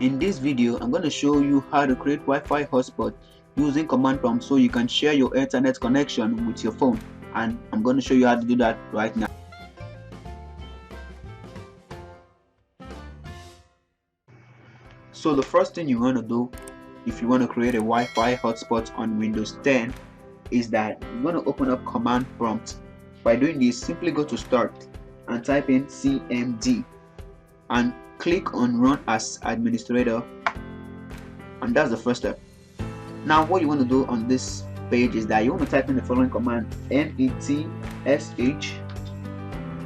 In this video, I'm going to show you how to create Wi-Fi hotspot using command prompt so you can share your internet connection with your phone, and I'm going to show you how to do that right now. So the first thing you want to do if you want to create a Wi-Fi hotspot on Windows 10 is that you're going to open up command prompt. By doing this, simply go to start and type in cmd and click on run as administrator, and that's the first step. Now what you want to do on this page is that you want to type in the following command: netsh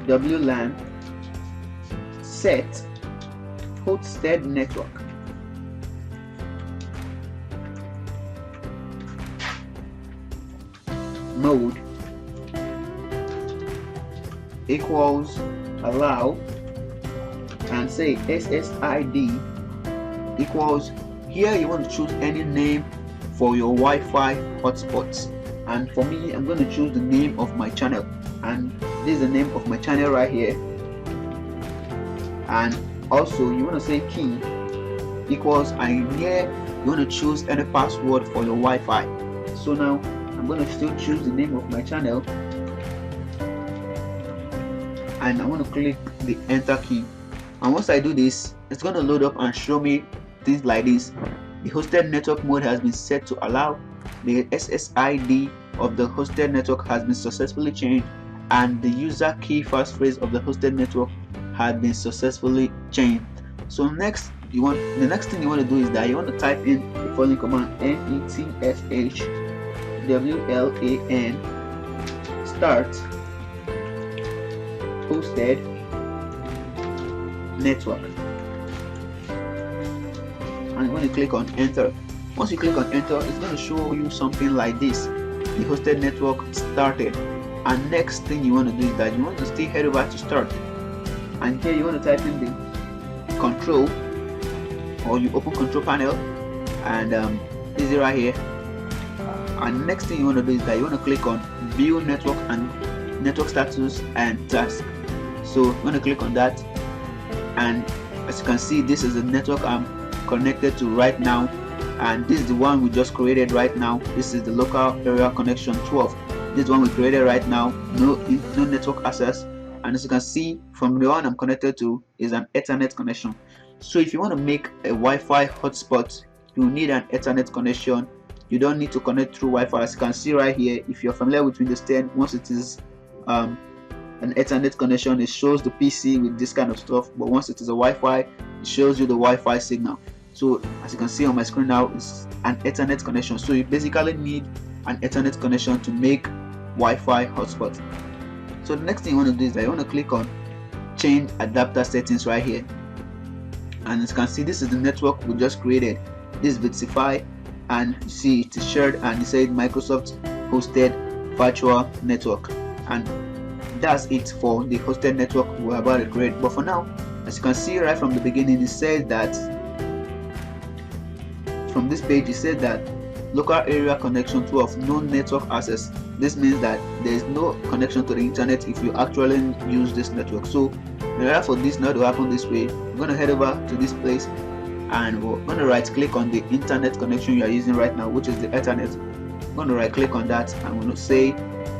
wlan set hosted network. Mode equals allow, and say SSID equals, here you want to choose any name for your Wi-Fi hotspots, and for me I'm going to choose the name of my channel, and this is the name of my channel right here. And also you want to say key equals, and here you want to choose any password for your Wi-Fi. So now I'm going to still choose the name of my channel, and I want to click the enter key. And once I do this, it's going to load up and show me things like this. The hosted network mode has been set to allow, the SSID of the hosted network has been successfully changed, and the user key passphrase of the hosted network has been successfully changed. So the next thing you want to do is that you want to type in the following command: netsh wlan start hosted network, and when you click on enter, once you click on enter, it's going to show you something like this: the hosted network started. And next thing you want to do is that you want to still head over to start, and here you want to type in the control, or you open control panel, and this is right here. And next thing you want to do is that you want to click on view network and network status and task. So I'm going to click on that, and as you can see, this is the network I'm connected to right now, and this is the one we just created right now. This is the local area connection 12. This one we created right now, no network access, and as you can see from the one I'm connected to is an Ethernet connection. So if you want to make a Wi-Fi hotspot, you need an Ethernet connection. You don't need to connect through Wi-Fi. As you can see right here, if you're familiar with Windows 10, once it is an Ethernet connection, it shows the PC with this kind of stuff, but once it is a Wi-Fi, it shows you the Wi-Fi signal. So as you can see on my screen now, it's an Ethernet connection. So you basically need an Ethernet connection to make Wi-Fi hotspot. So the next thing you want to do is that you want to click on change adapter settings right here, and as you can see, this is the network we just created. This is Bitsify, and you see it is shared, and it says Microsoft hosted virtual network, and that's it for the hosted network we're about to create. But for now, as you can see right from the beginning, it says that from this page, it says that local area connection 12, no network access. This means that there is no connection to the internet if you actually use this network. So in order for this not to happen this way, we're going to head over to this place, and we're going to right click on the internet connection you are using right now, which is the Ethernet. We're going to right click on that, and we're going to say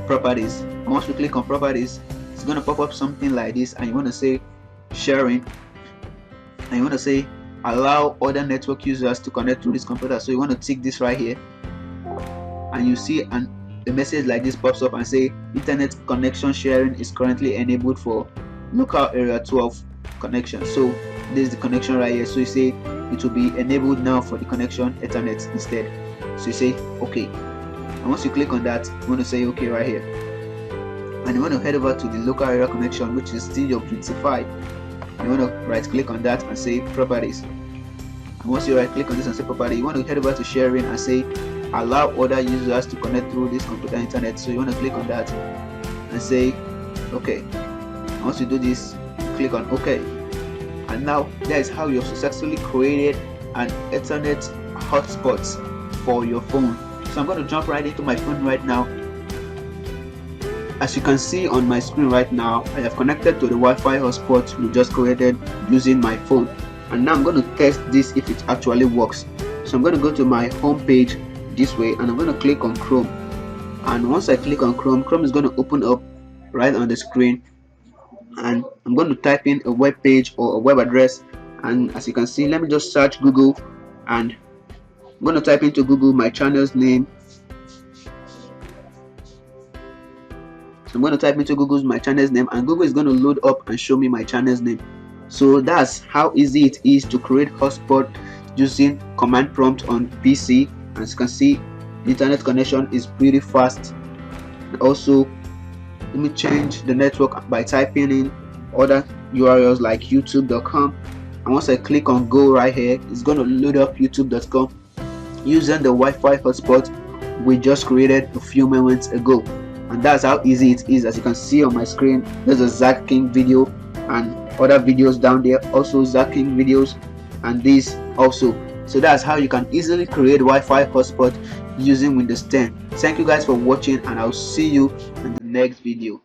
properties. And once we click on properties, it's going to pop up something like this, and you want to say sharing, and you want to say allow other network users to connect to this computer. So you want to tick this right here, and you see a message like this pops up and say internet connection sharing is currently enabled for local area 12 connection. So this is the connection right here. So you say it will be enabled now for the connection Ethernet instead. So you say okay, and once you click on that, you want to say okay right here, and you want to head over to the local area connection, which is still your Bitsify. You want to right click on that and say properties, and once you right click on this and say property, you want to head over to sharing and say allow other users to connect through this computer internet. So you want to click on that and say okay, and once you do this, click on okay, and now that is how you have successfully created an Ethernet hotspot for your phone. So I'm going to jump right into my phone right now. As you can see on my screen right now, I have connected to the Wi-Fi hotspot we just created using my phone. And now I'm going to test this if it actually works. So I'm going to go to my home page this way, and I'm going to click on Chrome. And once I click on Chrome, Chrome is going to open up right on the screen, and I'm going to type in a web page or a web address. And as you can see, let me just search Google, and I'm going to type into Google my channel's name. So I'm going to type into Google's my channel's name, and Google is going to load up and show me my channel's name. So that's how easy it is to create hotspot using command prompt on PC. As you can see, the internet connection is pretty fast. And also, let me change the network by typing in other URLs like youtube.com, and once I click on go right here, it's going to load up youtube.com using the Wi-Fi hotspot we just created a few moments ago. And that's how easy it is. As you can see on my screen, there's a Zach King video and other videos down there, also Zach King videos, and this also. So that's how you can easily create Wi-Fi hotspot using Windows 10. Thank you guys for watching, and I'll see you in the next video.